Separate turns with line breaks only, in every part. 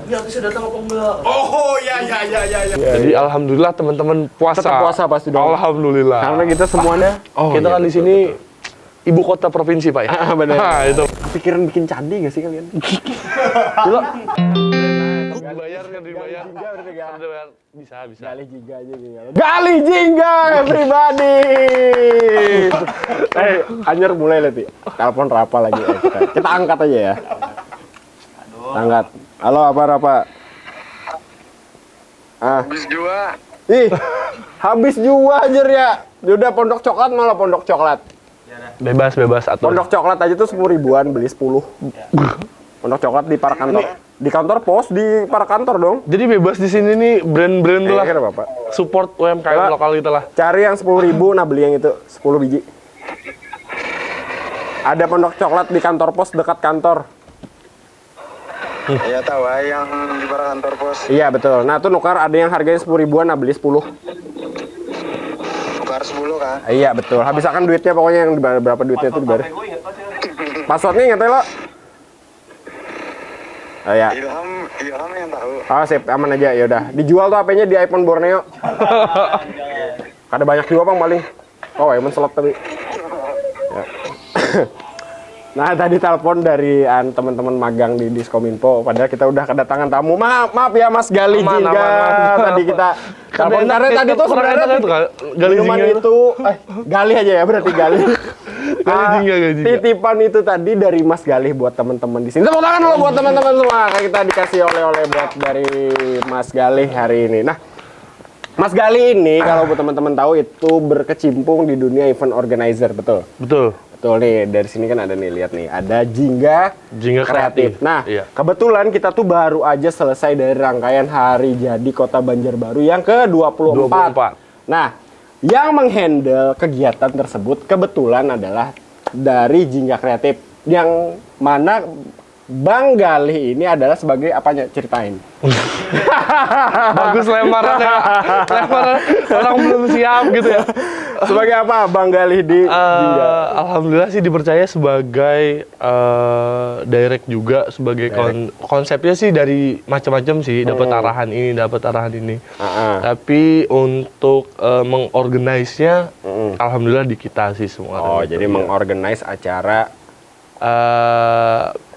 Ya bisa datang apa enggak?
Oh ya.
Jadi alhamdulillah teman-teman puasa.
Tetap puasa pasti dong.
Alhamdulillah.
Karena kita semuanya.
Kita kan di sini ibu kota provinsi Pak ya.
Benar.
Nah, itu.
Pikiran bikin candi nggak sih kalian?
Dibayar. Bisa.
Gali jingga aja nih. Gali jingga everybody. Anjir mulai lagi. Telepon Rapa lagi kita angkat aja ya. Angkat. Halo apa Rapa?
Habis jua.
Ih, habis jua anjir ya. Udah pondok coklat malah pondok coklat.
Bebas atur.
Pondok coklat aja tuh 10 ribuan beli 10. Pondok coklat di para kantor. Di kantor pos di para kantor dong.
Jadi bebas di sini nih brand-brand tuh lah.
Kira Bapak.
Support UMKM lokal kita lah.
Cari yang 10 ribu, nah beli yang itu 10 biji. Ada pondok coklat di kantor pos dekat kantor.
Ya tahu yang di para kantor pos.
Iya betul. Nah tuh nukar ada yang harganya 10 ribuan, nah beli 10.
Tukar 10 kan?
Iya betul. Habisakan duitnya pokoknya yang berapa duitnya itu dibayar. Passwordnya ingat ya lo? Oh ya.
Ilham yang tahu.
Oh sip, aman aja ya udah. Dijual tuh HP-nya di iPhone Borneo. Ada banyak juga Bang paling. Oh, iPhone slot tapi. Ya. Nah, tadi telepon dari teman-teman magang di Diskominfo, padahal kita udah kedatangan tamu. Maaf ya Mas Gali Jingga. Tadi kita telepon karena tadi tuh sebenarnya minuman itu Gali aja ya berarti Gali.
Gali Jingga.
Titipan itu tadi dari Mas Galih buat teman-teman di sini. Tepuk tangan dulu buat teman-teman semua. Kita dikasih oleh-oleh buat dari Mas Galih hari ini. Nah, Mas Galih ini kalau buat teman-teman tahu itu berkecimpung di dunia event organizer, betul?
Betul
nih, dari sini kan ada nih, lihat nih, ada Jingga Kreatif. Nah,
iya.
Kebetulan kita tuh baru aja selesai dari rangkaian Hari Jadi Kota Banjarbaru yang ke-24. Nah, yang menghandle kegiatan tersebut kebetulan adalah dari Jingga Kreatif, yang mana Bang Galih ini adalah sebagai apanya? Ceritain.
Bagus lemarannya. Lemaran orang belum siap gitu ya.
Sebagai apa Bang Galih di Jingga?
Alhamdulillah sih dipercaya sebagai direct juga, sebagai konsepnya sih dari macam-macam sih, dapat arahan ini. Tapi untuk mengorganize-nya alhamdulillah di kita sih semua.
Oh, jadi mengorganize acara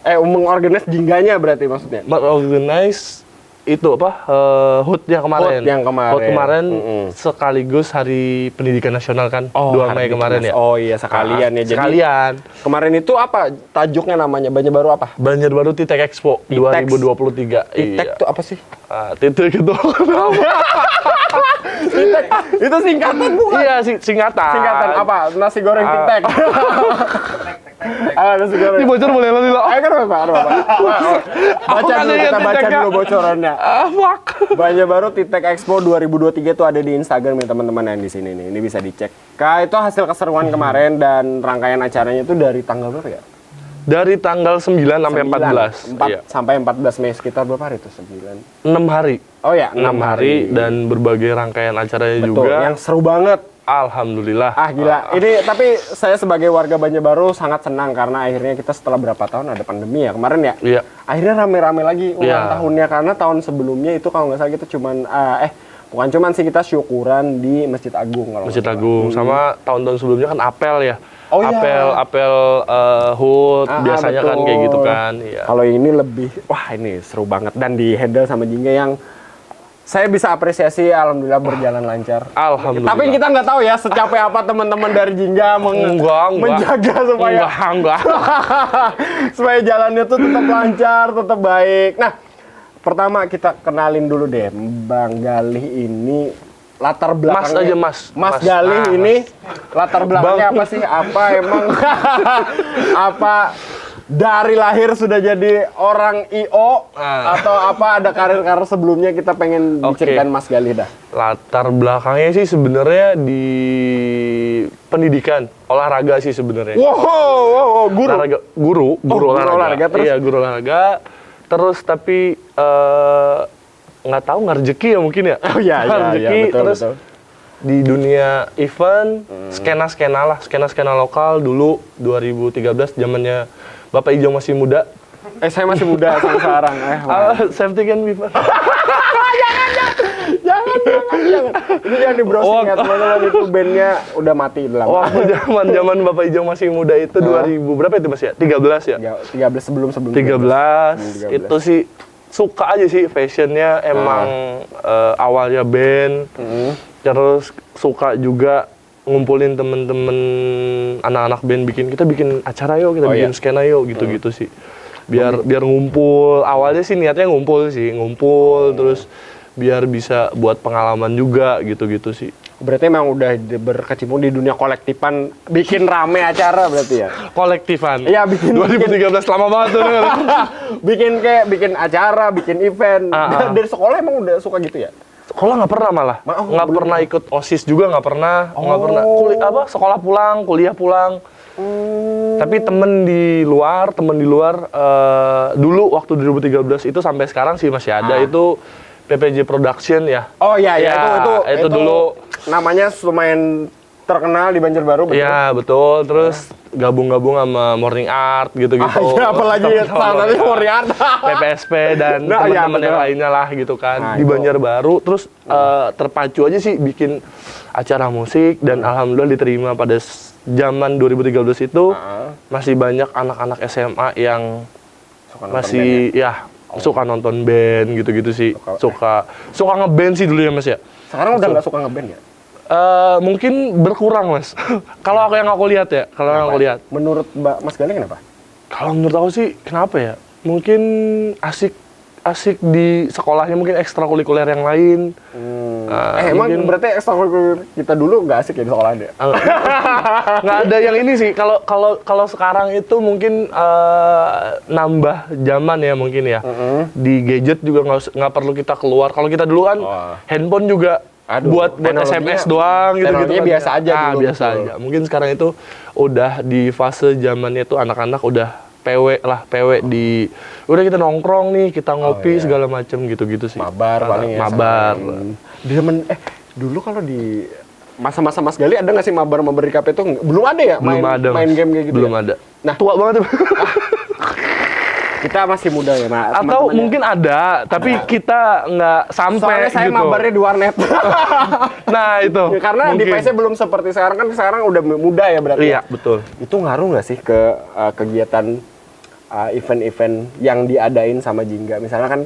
mengorganize Jingganya berarti maksudnya?
Mengorganize itu apa? HUT yang kemarin. HUT kemarin sekaligus Hari Pendidikan Nasional kan, 2 Mei kemarin ya.
Oh iya, sekalian ya. Jadi
sekalian.
Kemarin itu apa tajuknya namanya? Banjarbaru apa?
Banjarbaru Titek Expo 2023.
Titek itu apa sih?
Titek itu.
Titek itu singkatan bukan?
Iya, singkatan.
Singkatan apa? Nasi goreng Titek. Nasi goreng.
Ini bocor boleh lo.
Ayo kan Bapak. Baca dulu, kita baca dulu bocorannya.
Fuck.
Banjarbaru Titek Expo 2023 itu ada di Instagram ya teman-teman yang di sini nih. Ini bisa dicek. Itu hasil keseruan kemarin dan rangkaian acaranya itu dari tanggal berapa ya?
Dari tanggal 9 sampai 14.
Sampai 14 Mei, sekitar berapa hari itu? 9?
6 hari.
Oh ya,
6 hari dan berbagai rangkaian acaranya juga.
Yang seru banget.
Alhamdulillah.
Gila. Ini tapi saya sebagai warga Banjarbaru sangat senang karena akhirnya kita setelah berapa tahun ada pandemi ya kemarin ya.
Iya.
Akhirnya rame-rame lagi ulang tahunnya, karena tahun sebelumnya itu kalau nggak salah kita cuman bukan cuman sih, kita syukuran di Masjid Agung kalau
Masjid Agung. Sama tahun-tahun sebelumnya kan apel ya.
Oh,
apel HUT biasanya kan kayak gitu kan. Iya.
Kalau ini lebih, wah ini seru banget dan di handle sama Jingga yang saya bisa apresiasi, alhamdulillah berjalan lancar.
Alhamdulillah.
Tapi kita nggak tahu ya secapek apa teman-teman dari Jingga menjaga supaya
enggak.
supaya jalannya tuh tetap lancar, tetap baik. Nah, pertama kita kenalin dulu deh Bang Galih ini, latar belakangnya. Mas Galih ini latar belakangnya apa sih? Apa emang apa dari lahir sudah jadi orang IO atau apa ada karir-karir sebelumnya? Kita pengen diceritain Mas Galih dah.
Latar belakangnya sih sebenarnya di pendidikan olahraga sih sebenarnya.
Wow, guru
olahraga. Terus? Iya, guru olahraga. Terus tapi nggak tahu rezeki ya mungkin ya.
Oh iya,
rezeki.
Betul,
terus
betul.
Di dunia event, skena lokal dulu 2013 zamannya Bapak Ijo masih muda.
Saya masih muda sampai sekarang.
Safety can be fun.
Jangan. Ini jangan di browsing ya teman-teman, itu bandnya udah mati udah lama.
Waktu zaman Bapak Ijong masih muda itu 2000 berapa itu Mas ya? 13 ya?
13 sebelum
13 itu sih suka aja sih fashionnya emang awalnya band. Terus suka juga ngumpulin temen-temen anak-anak band kita bikin acara yuk, kita bikin skena yuk gitu-gitu sih. Biar ngumpul. Awalnya sih niatnya ngumpul terus biar bisa buat pengalaman juga gitu-gitu sih.
Berarti emang udah berkecimpung di dunia kolektifan, bikin rame acara berarti ya?
Kolektifan.
Iya, bikin
2013 lama banget tuh.
bikin acara, bikin event. Dari sekolah emang udah suka gitu ya?
Sekolah nggak pernah malah. Nggak pernah ikut OSIS juga nggak pernah. Nggak pernah. Sekolah pulang, kuliah pulang. Tapi temen di luar dulu waktu 2013 itu sampai sekarang sih masih ada itu PPJ Production ya.
Oh iya itu
dulu
namanya lumayan terkenal di Banjarbaru, betul?
Iya betul. Terus gabung sama Morning Art gitu-gitu.
Apalagi salah satunya Morning Art.
PPSP dan teman-teman yang lainnya lah gitu kan di Banjarbaru. Terus terpacu aja sih bikin acara musik dan alhamdulillah diterima pada zaman 2013 itu masih banyak anak-anak SMA yang masih suka nonton band gitu-gitu sih. Suka ngeband sih dulu ya Mas ya.
Sekarang udah nggak suka ngeband ya?
Mungkin berkurang Mas. Kalau aku lihat ya,
Menurut Mas Gali kenapa?
Kalau menurut aku sih kenapa ya? Mungkin asik di sekolahnya, mungkin ekstrakurikuler yang lain.
Emang berarti ekstrakurikuler kita dulu nggak asik ya di sekolah ya?
Nggak ada yang ini sih. Kalau sekarang itu mungkin nambah zaman ya mungkin ya. Di gadget juga nggak perlu kita keluar. Kalau kita dulu kan handphone juga buat SMS doang gitu kan.
Biasa aja dulu.
Biasa aja. Mungkin sekarang itu udah di fase zamannya itu anak-anak udah PW udah kita nongkrong nih, kita ngopi segala macem gitu-gitu sih.
Mabar paling ya.
Mabar.
Dulu kalau di masa-masa Mas Gali ada nggak sih mabar di KP itu? Belum ada ya?
Belum ada.
Main game kayak gitu.
Belum ada. Nah, tua banget.
Kita masih muda ya, Mas.
Atau mungkin ada, tapi kita nggak sampai.
Soalnya saya
gitu.
mabarnya di warnet.
Nah itu.
Karena
mungkin.
di PC belum seperti sekarang kan, sekarang udah muda ya berarti.
Iya betul.
Itu ngaruh nggak sih ke kegiatan event-event yang diadain sama Jingga? Misalnya kan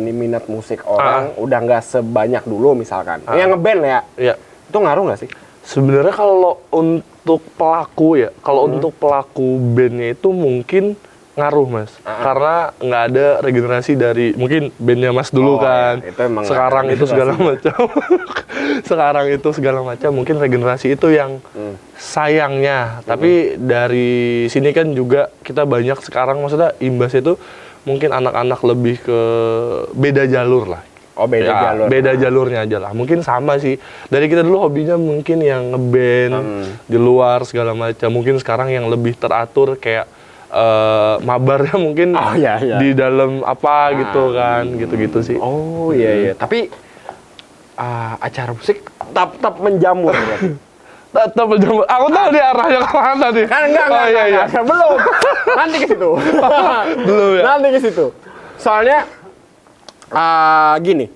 nih minat musik orang udah nggak sebanyak dulu misalkan. Yang ngeband ya.
Iya.
Itu ngaruh nggak sih?
Sebenarnya kalau untuk pelaku ya, untuk pelaku bandnya itu mungkin ngaruh Mas, karena nggak ada regenerasi dari mungkin bandnya Mas dulu kan.
Ya, itu
sekarang itu segala macam. Sekarang itu segala macam mungkin regenerasi itu yang sayangnya. Tapi dari sini kan juga kita banyak sekarang maksudnya imbas itu mungkin anak-anak lebih ke beda jalur lah.
Jalur.
Beda jalurnya aja lah. Mungkin sama sih. Dari kita dulu hobinya mungkin yang ngeband di luar segala macam. Mungkin sekarang yang lebih teratur kayak mabarnya mungkin di dalam apa gitu kan, gitu-gitu sih.
Oh iya. Tapi acara musik tetap menjamur berarti.
Tetap menjamur. Aku tahu dia arahnya kemana nih.
Kan enggak. Belum. Nanti ke situ.
Belum ya.
Nanti ke situ. Soalnya gini.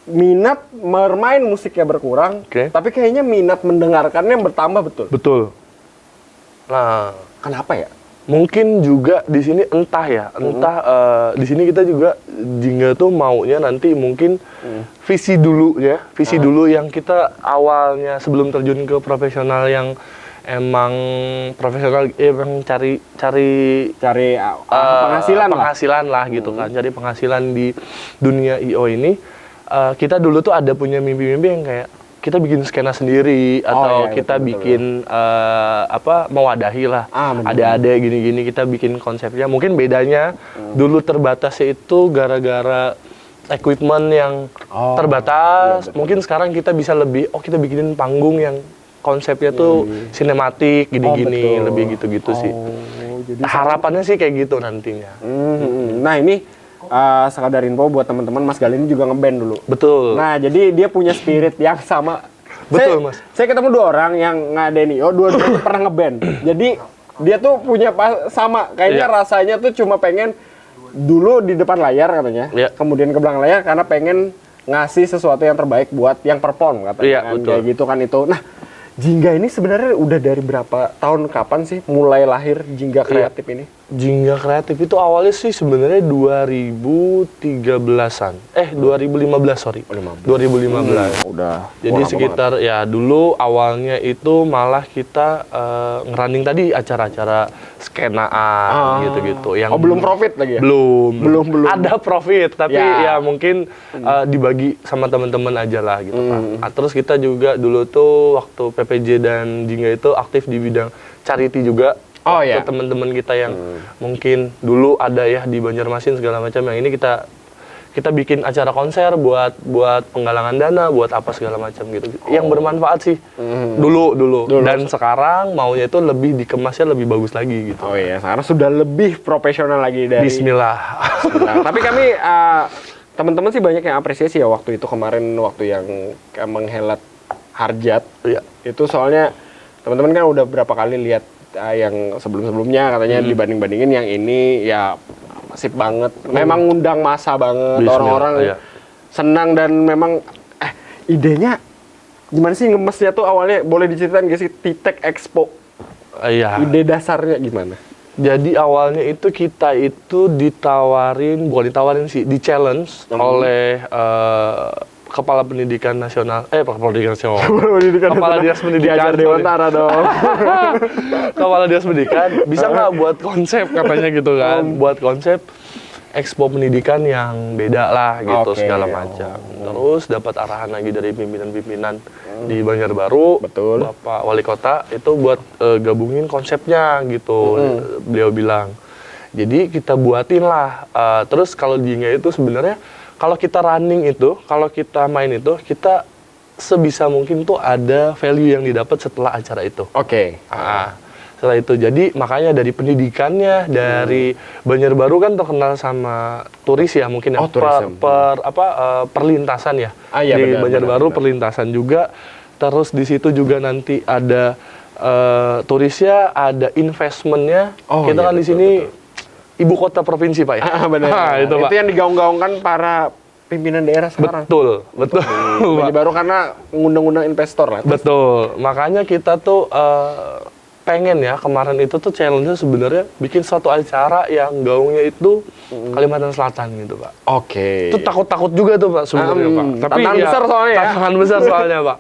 Minat bermain musiknya berkurang, tapi kayaknya minat mendengarkannya bertambah, betul?
Betul. Nah,
kenapa ya?
Mungkin juga di sini entah di sini kita juga Jingga tuh maunya nanti mungkin visi dulu yang kita awalnya sebelum terjun ke profesional yang emang profesional emang cari penghasilan lah gitu kan, cari penghasilan di dunia IO ini. Kita dulu tuh ada punya mimpi-mimpi yang kayak kita bikin skena sendiri atau kita bikin mewadahi lah. Ada gini-gini kita bikin konsepnya. Mungkin bedanya dulu terbatasnya itu gara-gara equipment yang terbatas. Iya, mungkin sekarang kita bisa lebih kita bikinin panggung yang konsepnya tuh sinematik gini-gini, lebih gitu-gitu sih. Jadi harapannya sih kayak gitu nantinya.
Nah, ini sekadar info buat teman-teman, Mas Gali ini juga ngeband dulu.
Betul.
Nah, jadi dia punya spirit yang sama.
Betul, Mas.
Saya ketemu 2 orang yang ngadain IO, dua-duanya pernah ngeband. Jadi dia tuh punya sama kayaknya rasanya tuh cuma pengen dulu di depan layar katanya, kemudian ke belakang layar karena pengen ngasih sesuatu yang terbaik buat yang perform katanya kan, kayak gitu kan itu. Nah, Jingga ini sebenarnya udah dari berapa tahun kapan sih mulai lahir Jingga Kreatif ini?
Jingga Kreatif itu awalnya sih sebenarnya 2013-an. 2015, sorry. 2015.
Udah.
Jadi sekitar banget. Ya dulu awalnya itu malah kita ngerunning tadi acara-acara skenaan gitu-gitu yang
belum profit lagi ya?
Belum. Ada profit tapi ya mungkin dibagi sama teman-teman aja lah gitu Pak. Nah, terus kita juga dulu tuh waktu PPJ dan Jingga itu aktif di bidang charity juga. Ke teman-teman kita yang mungkin dulu ada ya di Banjarmasin segala macam, yang ini kita bikin acara konser buat penggalangan dana, buat apa segala macam gitu. Yang bermanfaat sih dulu. Dan sekarang maunya itu lebih dikemasnya lebih bagus lagi gitu.
Oh iya, sekarang sudah lebih profesional lagi dari
Bismillah.
Tapi kami teman-teman sih banyak yang apresiasi ya waktu itu kemarin, waktu yang menghelat Harjat. Itu soalnya teman-teman kan udah berapa kali lihat yang sebelum-sebelumnya katanya dibanding-bandingin yang ini ya masif banget. Memang ngundang massa banget, orang-orang senang dan memang idenya gimana sih ngemesnya tuh awalnya, boleh diceritain gak sih Titek Expo? Ide dasarnya gimana?
Jadi awalnya itu kita itu bukan ditawarin sih, di-challenge oleh Kepala Pendidikan Nasional, Kepala Dinas Pendidikan
Dewantara dong.
Kepala Dinas Pendidikan, bisa nggak buat konsep katanya gitu kan, buat konsep expo pendidikan yang beda lah gitu segala macam. Terus dapat arahan lagi dari pimpinan-pimpinan di Banjarbaru, Bapak Wali Kota itu buat gabungin konsepnya gitu. Beliau bilang, jadi kita buatin lah. Terus kalau di Jingga itu sebenarnya kalau kita running itu, kalau kita main itu, kita sebisa mungkin tuh ada value yang didapat setelah acara itu. Setelah itu, jadi makanya dari pendidikannya, dari Banjarbaru kan terkenal sama turis ya mungkin ya, perlintasan ya. Di Banjarbaru perlintasan juga. Terus di situ juga nanti ada turisnya, ada investmentnya. Kita kan di sini ibu kota provinsi Pak ya.
Itu yang digaung-gaungkan para pimpinan daerah sekarang.
Betul.
Baru karena ngundang-undang investor lah.
Betul. Makanya kita tuh pengen ya kemarin itu tuh challenge-nya sebenarnya bikin suatu acara yang gaungnya itu Kalimantan Selatan gitu Pak. Itu takut-takut juga tuh Pak sebenarnya Pak. Tapi tantangan besar soalnya ya. Tantangan besar soalnya Pak.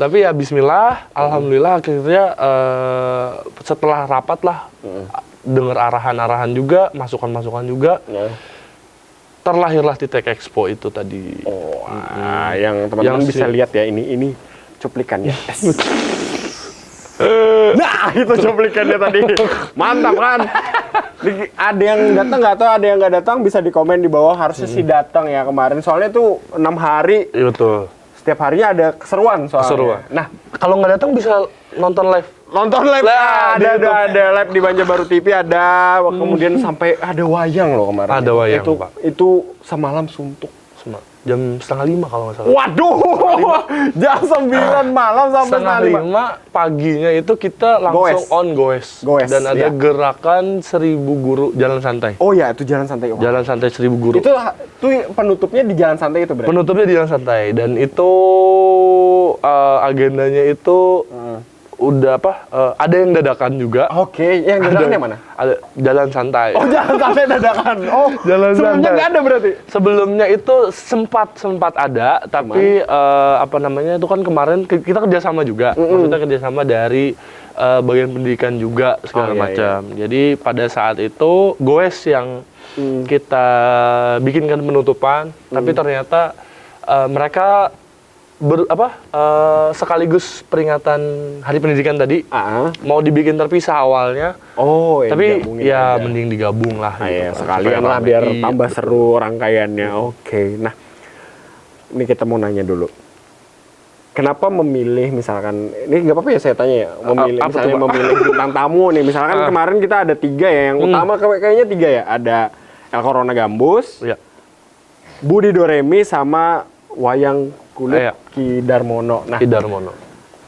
Tapi ya Bismillah, alhamdulillah akhirnya setelah rapat lah. Dengar arahan-arahan juga, masukan-masukan juga, terlahirlah Titek Expo itu tadi.
Yang teman-teman bisa lihat ya, ini cuplikannya. Nah, itu cuplikannya tadi. Mantap kan? Ada yang datang nggak tahu, ada yang nggak datang bisa di komen di bawah. Harusnya sih datang ya kemarin. Soalnya tuh 6 hari.
Iya betul.
Setiap harinya ada keseruan soalnya.
Nah, kalau nggak datang bisa nonton live. Ada
live di Banjarbaru TV ada, kemudian sampai ada wayang loh kemarin.
Ada wayang,
itu semalam suntuk.
Jam 4:30 kalau nggak salah.
Waduh, jam 9 malam sampai
4:30 paginya itu kita langsung goes. Dan ada gerakan 1000 guru jalan santai.
Oh ya, itu jalan santai.
Jalan santai 1000 guru.
Itu penutupnya di jalan santai itu berarti?
Penutupnya di jalan santai, dan itu agendanya itu udah ada yang dadakan juga.
Yang dadakan yang mana?
Ada jalan santai.
Jalan santai dadakan.
Jalan
sebelumnya nggak ada berarti?
Sebelumnya itu sempat ada, tapi itu kan kemarin kita kerjasama juga. Maksudnya kerjasama dari bagian pendidikan juga segala macam. Jadi pada saat itu goes yang kita bikinkan penutupan, tapi ternyata mereka sekaligus peringatan Hari Pendidikan tadi mau dibikin terpisah awalnya. Tapi ya mending digabung lah.
Sekalian lah biar tambah seru rangkaiannya. Nah, ini kita mau nanya dulu. Kenapa memilih misalkan, ini nggak apa-apa ya saya tanya ya, memilih bintang tamu nih. Misalkan kemarin kita ada 3 ya, yang utama kayaknya 3 ya. Ada El Corona Gambus, Budi Doremi, sama wayang kulit Ki Darmono. Nah,
Ki Darmono.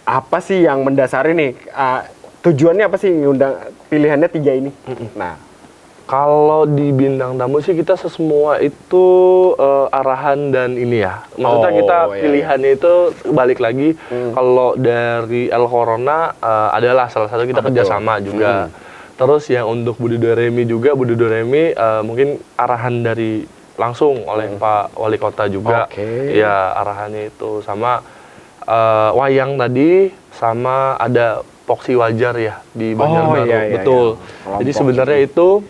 Apa sih yang mendasari nih tujuannya apa sih ngundang pilihannya 3 ini? Nah,
kalau di bintang tamu sih kita semua itu arahan dan ini ya. Maksudnya kita pilihannya itu balik lagi. Kalau dari El Corona adalah salah satu kita kerjasama juga. Terus yang untuk Budi Doremi juga, Budi Doremi mungkin arahan dari langsung oleh Pak Wali Kota juga. Ya arahannya itu sama wayang tadi, sama ada Poksi Wajar ya di Banjarbaru. Betul. Jadi sebenarnya itu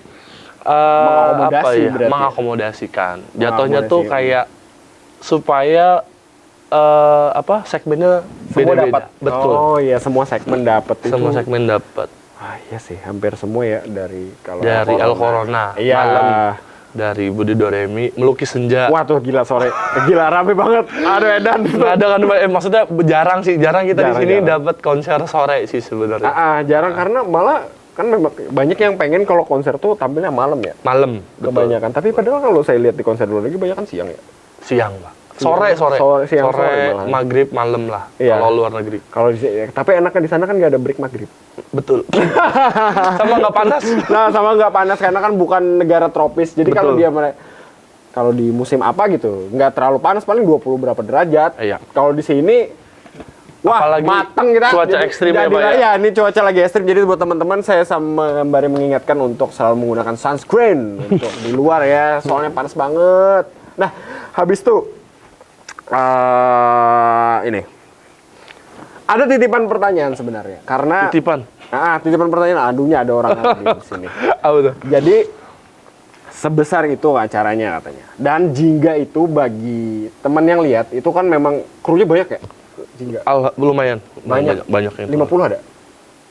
mengakomodasikan. Jatuhnya tuh kayak supaya segmennya beda-beda. Betul.
Oh iya, semua segmen dapat itu.
Semua segmen dapat.
Ah iya sih, hampir semua ya dari
El Corona,
iya.
Malam, dari Budi Doremi, Melukis Senja.
Wah tuh gila sore, gila rame banget. Aduh Edan.
Nggak ada kan, maksudnya jarang kita di sini dapat konser sore sih sebenarnya.
Jarang karena malah kan memang banyak yang pengen kalau konser tuh tampilnya malam ya.
Malam,
kebanyakan. Tapi padahal kalau saya lihat di konser luar negeri banyak kan siang ya.
Siang, Pak. Sore, maghrib, malam lah. Iya. Kalau luar negeri.
Kalau tapi enaknya di sana kan nggak ada break maghrib.
Betul. Sama nggak panas.
Nah, sama nggak panas karena kan bukan negara tropis. Jadi kalau kalau di musim apa gitu, nggak terlalu panas, paling 20 berapa derajat.
Iya.
Kalau di sini wah, apalagi mateng kita.
Cuaca ekstrim ya, Pak
ya. Ini cuaca lagi ekstrim. Jadi buat teman-teman saya sembari mengingatkan untuk selalu menggunakan sunscreen untuk di luar ya. Soalnya panas banget. Nah, habis itu ini ada titipan pertanyaan sebenarnya. Karena titipan pertanyaan. Aduhnya ada orang di sini. Jadi sebesar itu acaranya katanya. Dan Jingga itu bagi teman yang lihat itu kan memang krunya banyak ya. Jingga.
Lumayan. Banyak
50 ada?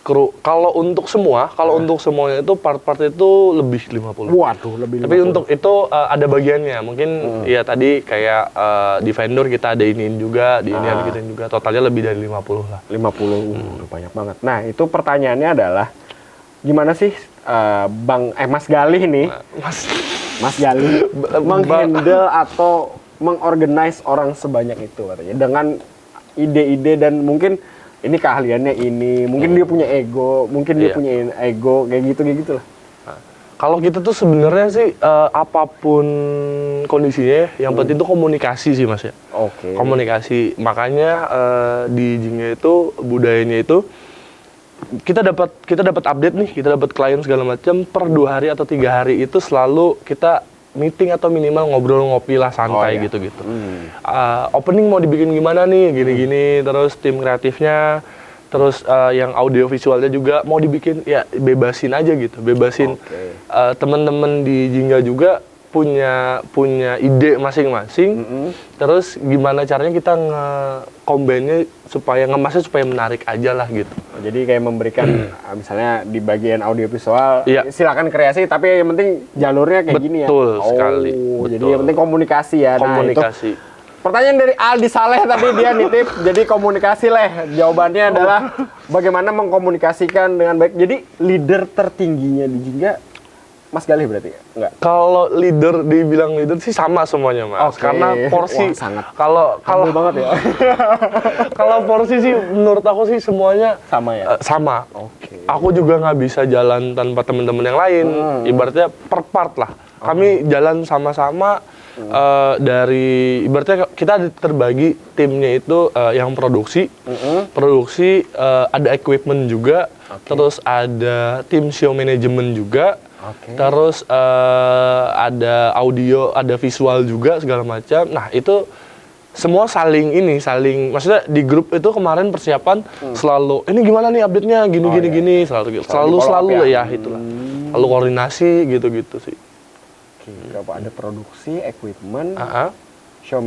Kru. Kalau untuk semuanya itu part-part itu lebih 50.
Waduh, lebih 50.
Tapi untuk itu ada bagiannya. Mungkin ya tadi kayak di vendor kita ada iniin juga, di ini ada gituin juga. Totalnya lebih dari 50 lah.
50, banyak banget. Nah, itu pertanyaannya adalah gimana sih Mas Galih nih? Mas Galih menghandle atau mengorganize orang sebanyak itu katanya dengan ide-ide dan mungkin ini keahliannya ini, mungkin dia punya ego, dia punya ego kayak gitu lah.
Kalau kita tuh sebenarnya sih apapun kondisinya, yang penting tuh komunikasi sih Mas ya. Komunikasi. Makanya di Jingga itu budayanya itu kita dapat update nih, kita dapat klien segala macam per 2 hari atau 3 hari itu selalu kita meeting atau minimal ngobrol ngopi lah santai gitu-gitu. Opening mau dibikin gimana nih, gini-gini, terus tim kreatifnya, terus yang audio visualnya juga mau dibikin ya bebasin aja gitu, bebasin. Teman-teman di Jingga juga punya ide masing-masing. Terus gimana caranya kita nge-combine-nya supaya ngemasnya supaya menarik aja lah gitu.
Jadi kayak memberikan misalnya di bagian audio visual silakan kreasi tapi yang penting jalurnya kayak gini ya.
Betul sekali.
Jadi yang penting komunikasi ya.
Komunikasi.
Nah, itu pertanyaan dari Aldi Saleh tadi dia nitip jadi komunikasi Jawabannya adalah bagaimana mengkomunikasikan dengan baik. Jadi leader tertingginya di Jingga Mas Galih berarti ya? Enggak. Kalau
dibilang leader sih sama semuanya Mas. Karena porsi kalau
banget ya.
Kalau porsi sih menurut aku sih semuanya
sama ya.
Sama. Aku juga nggak bisa jalan tanpa teman-teman yang lain. Ibaratnya per part lah. Kami jalan sama-sama dari ibaratnya kita terbagi timnya itu yang produksi. Produksi ada equipment juga. Terus ada tim show management juga. Terus ada audio, ada visual juga segala macam. Nah itu semua saling maksudnya di grup itu kemarin persiapan selalu ini gimana nih update-nya gini selalu ya itulah. Lalu koordinasi gitu-gitu sih.
Ada produksi, equipment, show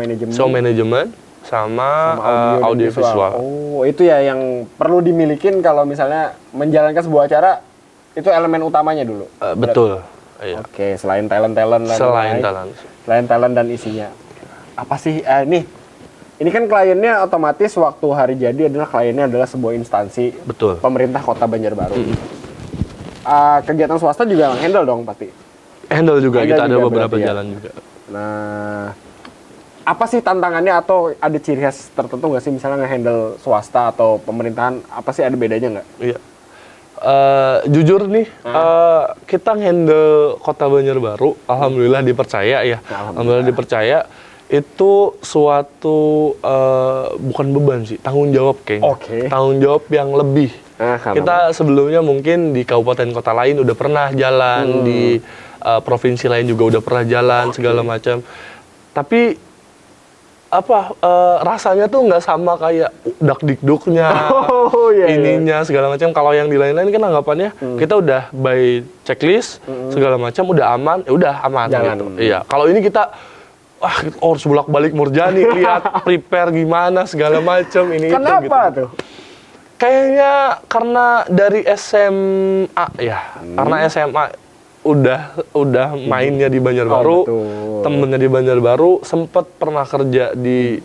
management sama audio visual.
Oh itu ya yang perlu dimilikin kalau misalnya menjalankan sebuah acara. Itu elemen utamanya dulu.
Betul. Iya.
Selain talent dan isinya. Apa sih ini kan kliennya otomatis waktu hari jadi kliennya adalah sebuah instansi.
Betul.
Pemerintah Kota Banjarbaru. Kegiatan swasta juga handle dong pasti.
Handle juga kita ada beberapa jalan juga.
Nah, apa sih tantangannya atau ada ciri khas tertentu nggak sih misalnya nge-handle swasta atau pemerintahan? Apa sih ada bedanya nggak?
Iya. Jujur nih, kita handle Kota Banjarbaru, alhamdulillah dipercaya ya. Alhamdulillah dipercaya. Itu suatu bukan beban sih, tanggung jawab kayaknya. Tanggung jawab yang lebih. Kita sebelumnya mungkin di kabupaten kota lain udah pernah jalan, di provinsi lain juga udah pernah jalan segala macam. Tapi rasanya tuh nggak sama kayak dak-dikduknya, ininya segala macam. Kalau yang di lain-lain kan anggapannya kita udah by checklist segala macam, udah aman, ya udah aman gitu. Iya. Kalau ini kita harus bolak-balik Murjani, lihat prepare gimana segala macam ini.
Kenapa
gitu.
tuh?
Kayaknya karena dari SMA ya, karena SMA udah mainnya di Banjarbaru, temennya di Banjarbaru, sempet pernah kerja di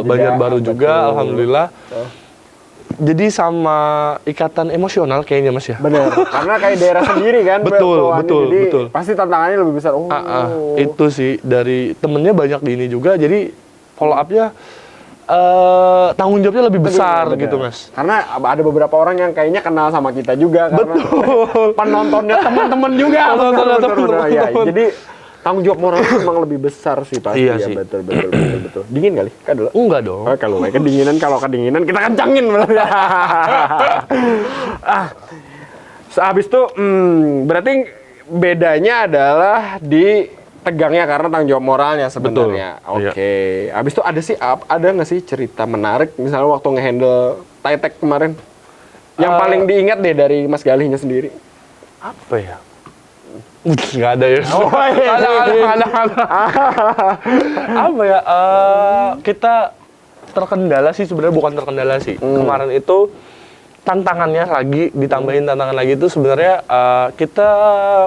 Banjarbaru juga, alhamdulillah. Jadi sama ikatan emosional kayaknya Mas ya.
Bener, karena kayak daerah sendiri kan.
Betul.
Pasti tantangannya lebih besar.
Itu sih dari temennya banyak di ini juga, jadi follow up-nya tanggung jawabnya lebih besar gitu Mas.
Karena ada beberapa orang yang kayaknya kenal sama kita juga. Betul. Penontonnya teman-teman juga. Teman-teman. Jadi tanggung jawab moral memang lebih besar sih pasti.
Iya
ya.
sih.
Betul. Dingin kali? Kan dulu.
Enggak dong.
Kalau kedinginan kita kencangin. Habis itu berarti bedanya adalah di tegangnya karena tanggung jawab moralnya sebenarnya. Oke. Habis itu ada nggak sih cerita menarik misalnya waktu ngehandle Taitek kemarin? Yang paling diingat deh dari Mas Galihnya sendiri.
Apa ya? Nggak ada ya. Ada. Apa ya? Kita terkendala sih sebenarnya, bukan terkendala sih. Kemarin itu tantangannya lagi, ditambahin tantangan lagi itu sebenarnya kita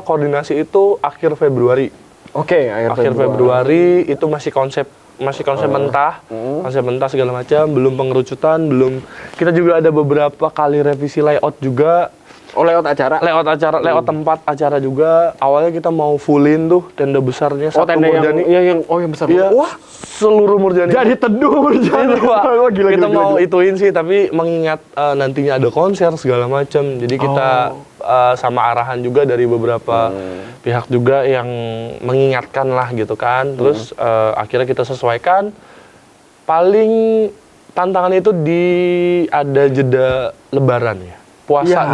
koordinasi itu akhir Februari. Akhir Februari itu masih konsep mentah, konsep mentah segala macam, belum pengerucutan, belum. Kita juga ada beberapa kali revisi layout juga.
Layout acara,
layout tempat acara juga. Awalnya kita mau fullin tuh tenda besarnya satu
tenda
Murjani.
yang besar.
Iya, wah, seluruh Murjani.
Jadi teduh Murjani.
Kita mau ituin sih, tapi mengingat nantinya ada konser segala macam. Jadi kita sama arahan juga dari beberapa pihak juga yang mengingatkan lah gitu kan. Terus akhirnya kita sesuaikan. Paling tantangan itu ada jeda Lebaran ya. Puasa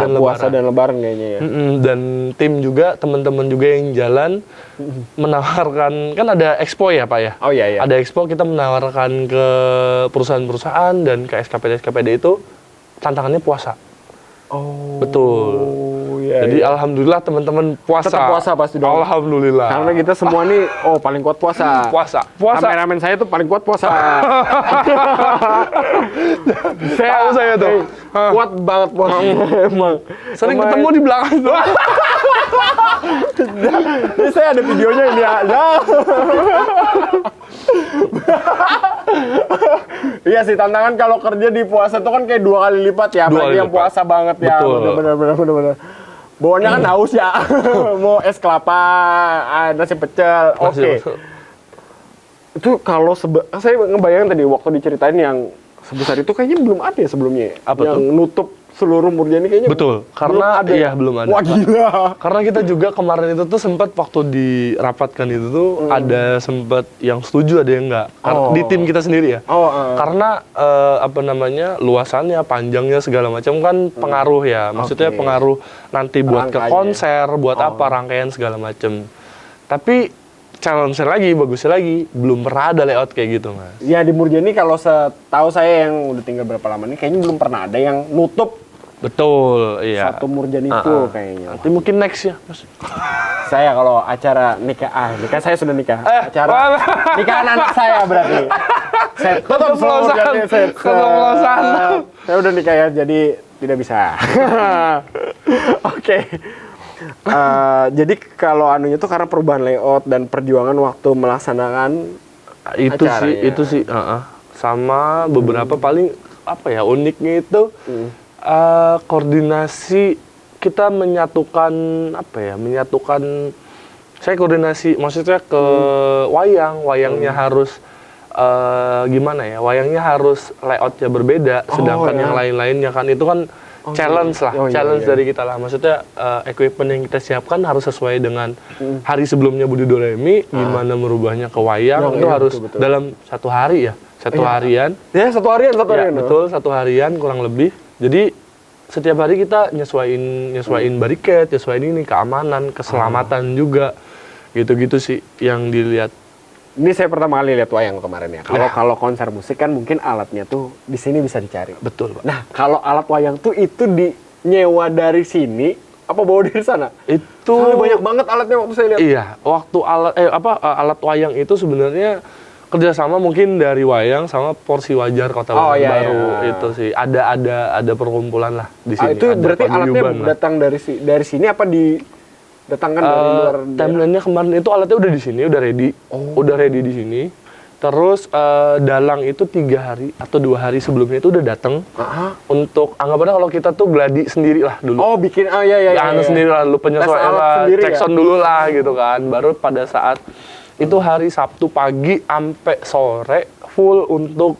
dan Lebaran kayaknya ya. Dan tim juga, teman-teman juga yang jalan menawarkan, kan ada expo ya Pak ya?
Iya.
Ada expo, kita menawarkan ke perusahaan-perusahaan dan ke SKPD itu tantangannya puasa. Betul. Jadi alhamdulillah teman-teman puasa.
Tetap puasa pasti dong.
Alhamdulillah.
Karena kita semua nih paling kuat puasa.
Puasa.
Kameramen saya tuh paling kuat puasa.
saya tuh.
Kuat banget puasa. Emang.
Sering ketemu di belakang tuh.
Ini saya ada videonya ini ya. Iya sih, tantangan kalau kerja di puasa tuh kan kayak 2 kali lipat ya. Bagi yang puasa banget ya. Bener. Bawaannya kan haus ya. Mau es kelapa, nasi pecel. Oke. Itu kalau saya ngebayangin tadi waktu diceritain yang sebesar itu kayaknya belum ada ya sebelumnya.
Apa
yang
tuh?
nutup seluruh Murjani kayaknya.
Betul. Karena belum ada.
Wah gila.
Karena kita juga kemarin itu tuh sempat waktu dirapatkan itu tuh ada sempat yang setuju, ada yang enggak. Di tim kita sendiri ya. Karena luasannya, panjangnya segala macam kan pengaruh ya. Maksudnya pengaruh nanti buat ke konser, buat apa rangkaian segala macam. Tapi challenge-nya lagi, bagusnya lagi, belum pernah ada layout kayak gitu Mas.
Ya di Murjani kalau setahu saya yang udah tinggal berapa lama nih kayaknya belum pernah ada yang nutup.
Betul, iya.
Satu Murjani itu kayaknya.
Nanti mungkin next ya, Mas.
Saya kalau acara nikah saya sudah nikah. Acara nikahan anak saya berarti. Saya tetap Murjani. Saya udah nikah ya, jadi tidak bisa. Oke. Jadi kalau anunya tuh karena perubahan layout dan perjuangan waktu melaksanakan acaranya.
Itu sih. Sama beberapa paling uniknya itu. Koordinasi kita menyatukan saya koordinasi maksudnya ke wayangnya harus wayangnya harus layoutnya berbeda, sedangkan yang lain-lainnya kan itu kan challenge lah, challenge dari kita lah. Maksudnya equipment yang kita siapkan harus sesuai dengan hari sebelumnya Budi Doremi, gimana merubahnya ke wayang itu harus betul. Dalam satu hari ya, harian.
Ya satu harian.
Betul, 1 harian kurang lebih. Jadi setiap hari kita nyesuaiin bariket, nyesuaiin ini keamanan, keselamatan juga, gitu-gitu sih yang dilihat.
Ini saya pertama kali lihat wayang kemarin ya. Kalau konser musik kan mungkin alatnya tuh di sini bisa dicari.
Betul, Pak.
Nah, kalau alat wayang tuh itu dinyewa dari sini apa bawa dari sana?
Itu
banyak banget alatnya waktu saya lihat.
Iya, waktu alat wayang itu sebenarnya kerjasama mungkin dari wayang sama Porsi Wajar Kota Baru itu sih. Ada perkumpulan lah di sini.
Itu berarti alatnya datang dari sini apa datangkan dari luar?
Timeline-nya kemarin itu alatnya udah di sini, udah ready. Udah ready di sini. Terus dalang itu 3 hari atau 2 hari sebelumnya itu udah datang untuk anggapannya kalau kita tuh gladi sendiri lah dulu.
Bikin
sendiri lah, lu penyesuaian lah, cek sound dulu lah gitu kan. Baru pada saat itu hari Sabtu pagi sampai sore full untuk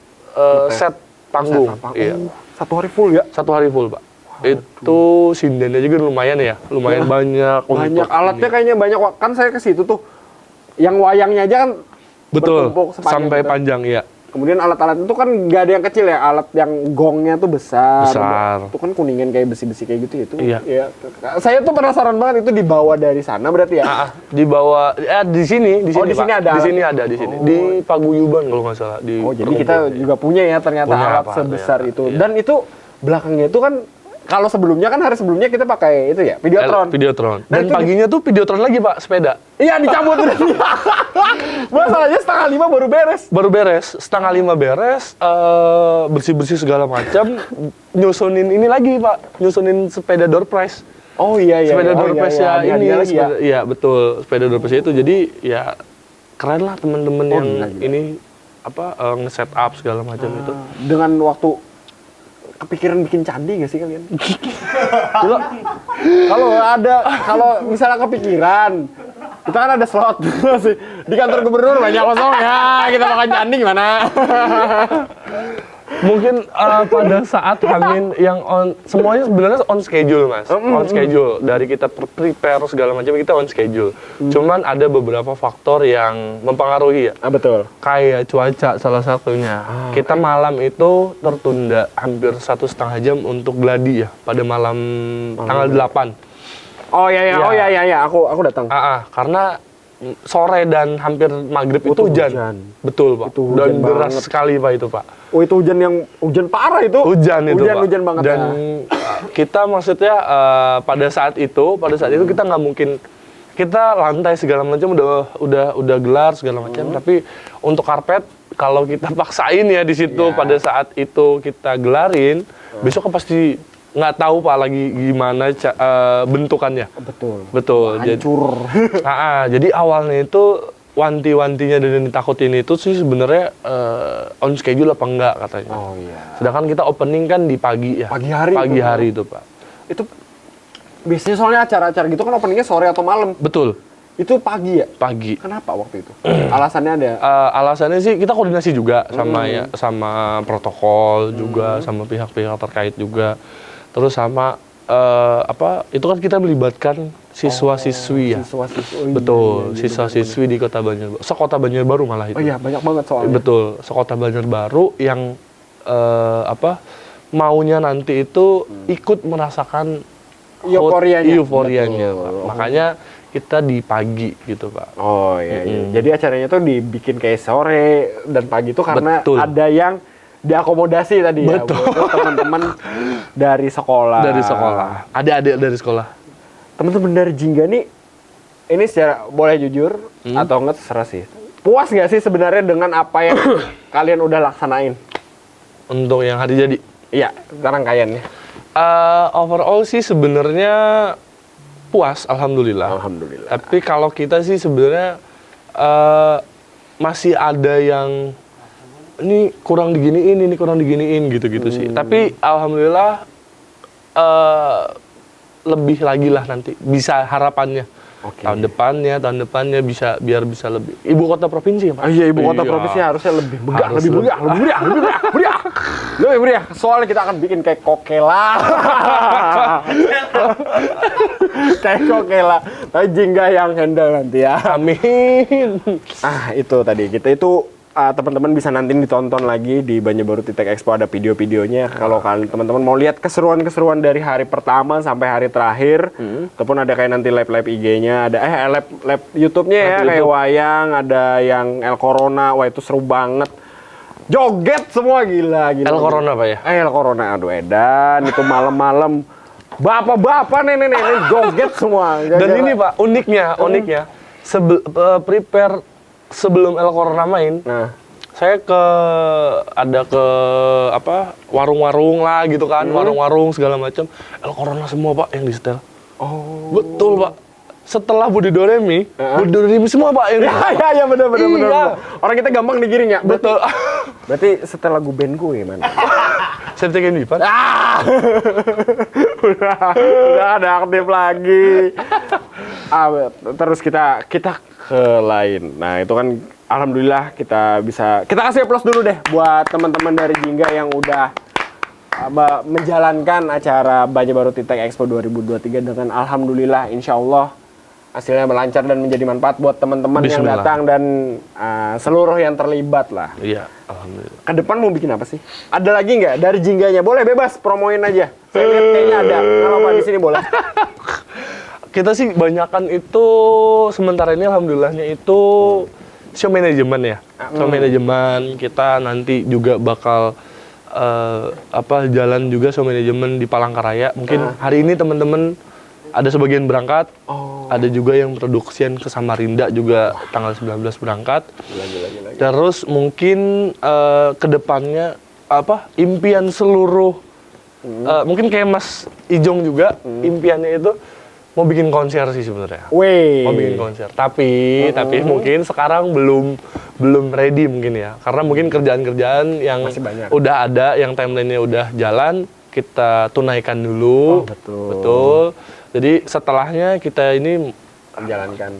set panggung. Iya.
1 hari full ya?
1 hari full, Pak. Itu sindennya juga lumayan ya, banyak.
Banyak alatnya kayaknya banyak. Kan saya ke situ tuh, yang wayangnya aja kan
betul sampai panjang ya.
Kemudian alat-alat itu kan nggak ada yang kecil ya, alat yang gongnya tuh besar. Itu kan kuningan kayak besi-besi kayak gitu itu. Iya. Saya tuh penasaran banget itu dibawa dari sana berarti ya?
Dibawa di sini.
Di sini ada.
Di sini. Di Paguyuban kalau nggak salah.
Jadi kita juga punya ya ternyata alat sebesar itu. Iya. Dan itu belakangnya itu kan kalau sebelumnya kan hari sebelumnya kita pakai itu ya, Videotron.
Dan paginya tuh Videotron lagi, Pak, sepeda.
Iya, dicabut. Masalahnya 4:30 baru beres.
4:30 beres, bersih-bersih segala macam, nyusunin ini lagi, Pak. Nyusunin sepeda door prize.
Oh iya.
Sepeda door prize ya ini.
Ya.
Iya, betul. Sepeda door prize itu. Jadi ya keren lah teman-teman yang ini nge-set up segala macam itu.
Dengan waktu kepikiran bikin candi nggak sih kalian? Kalau misalnya kepikiran, kita kan ada slot di kantor gubernur banyak kosong ya, kita makan candi gimana?
Mungkin pada saat Hamin yang semuanya sebenarnya on schedule, Mas. On schedule. Dari kita prepare segala macam kita on schedule. Cuman ada beberapa faktor yang mempengaruhi ya.
Betul.
Kayak cuaca salah satunya. Kita malam itu tertunda hampir 1,5 jam untuk gladi ya pada malam tanggal 8.
Oh iya. Aku datang.
Karena sore dan hampir maghrib itu hujan. Betul, Pak. Dan deras sekali, Pak, itu, Pak.
Oh, itu hujan parah itu.
Hujan itu, Pak.
Hujan banget.
Dan kita maksudnya pada saat itu kita nggak mungkin, kita lantai segala macam udah gelar segala macam, tapi untuk karpet kalau kita paksain ya di situ pada saat itu kita gelarin, besok pasti nggak tahu, Pak, lagi gimana bentukannya. Betul.
Hancur.
Jadi awalnya itu wanti-wantinya dan ditakutin itu sih sebenarnya on schedule apa enggak katanya.
Oh iya.
Sedangkan kita opening kan di pagi ya. Pagi hari itu, Pak.
Itu biasanya soalnya acara-acara gitu kan openingnya sore atau malam.
Betul.
Itu pagi ya?
Pagi.
Kenapa waktu itu? Alasannya ada?
Alasannya sih kita koordinasi juga sama protokol juga, sama pihak-pihak terkait juga. Terus sama itu kan kita melibatkan siswa-siswi ya.
Siswa-siswi.
Betul, siswa-siswi di Kota Banjarbaru. Sekota Banjarbaru malah itu.
Oh iya, banyak banget soalnya.
Betul, sekota Banjarbaru yang maunya nanti itu ikut merasakan euforianya. Makanya kita di pagi gitu, Pak.
Oh iya. Jadi acaranya tuh dibikin kayak sore dan pagi tuh karena ada yang diakomodasi tadi ya buat teman-teman dari sekolah.
Ada adik dari sekolah.
Teman-teman dari Jingga nih, ini secara boleh jujur atau enggak terserah sih. Puas nggak sih sebenarnya dengan apa yang kalian udah laksanain?
Untuk yang hari jadi?
Iya, rangkaiannya.
Overall sih sebenarnya puas, alhamdulillah. Tapi kalau kita sih sebenarnya masih ada yang ini kurang diginiin gitu-gitu sih. Tapi alhamdulillah lebih lagi lah nanti bisa harapannya. Tahun depannya bisa lebih. Ibu kota provinsi ya, Pak?
Iya, ibu kota provinsi harusnya lebih megah, lebih meriah. Lu Ibri ya, soalnya kita akan bikin kayak kokela. Kayak kokela. Tapi Jingga yang handle nanti ya.
Amin.
Itu tadi. Kita itu teman-teman bisa nanti ditonton lagi di Banjarbaru Titek Expo, ada video-videonya. Kalau kalian teman-teman mau lihat keseruan-keseruan dari hari pertama sampai hari terakhir, ataupun ada kayak nanti live IG-nya, ada live YouTube-nya ya, kayak wayang, ada yang El Corona, wah itu seru banget. Joget semua gila.
El Corona apa ya?
El Corona, aduh edan itu malam-malam. Bapak-bapak nenek-nenek joget semua.
Dan ini Pak, uniknya prepare sebelum El Corona main, saya ada ke warung-warung lah gitu kan, warung-warung segala macam. El Corona semua Pak yang disetel.
Oh.
Betul Pak. Setelah Budi Doremi semua Pak yang
ya benar. Orang kita gampang digiring ya.
Betul.
Berarti setelah lagu band gue mana?
Saya tekan Dipan.
Udah ada aktif lagi. Terus kita ke lain. Nah, itu kan alhamdulillah kita kasih aplaus dulu deh buat teman-teman dari Jingga yang udah menjalankan acara Banjarbaru Titek Expo 2023 dengan alhamdulillah insyaallah hasilnya melancar dan menjadi manfaat buat teman-teman yang datang dan seluruh yang terlibat lah.
Iya, alhamdulillah.
Ke depan mau bikin apa sih? Ada lagi nggak dari Jingganya? Boleh bebas, promoin aja. Saya lihat kayaknya ada. Kalau Pak di sini boleh.
Kita sih banyakan itu sementara ini alhamdulillahnya itu show manajemen ya. Show manajemen kita nanti juga bakal jalan juga show manajemen di Palangkaraya. Mungkin hari ini teman-teman ada sebagian berangkat. Ada juga yang produksian ke Samarinda juga tanggal 19 berangkat. Gila. Terus mungkin kedepannya impian seluruh mungkin kayak Mas Ijong juga impiannya itu mau bikin konser sih sebenarnya. Mau bikin konser. Tapi mungkin sekarang belum ready mungkin ya. Karena mungkin kerjaan-kerjaan yang udah ada, yang timeline-nya udah jalan, kita tunaikan dulu. Betul. Jadi setelahnya kita ini
menjalankan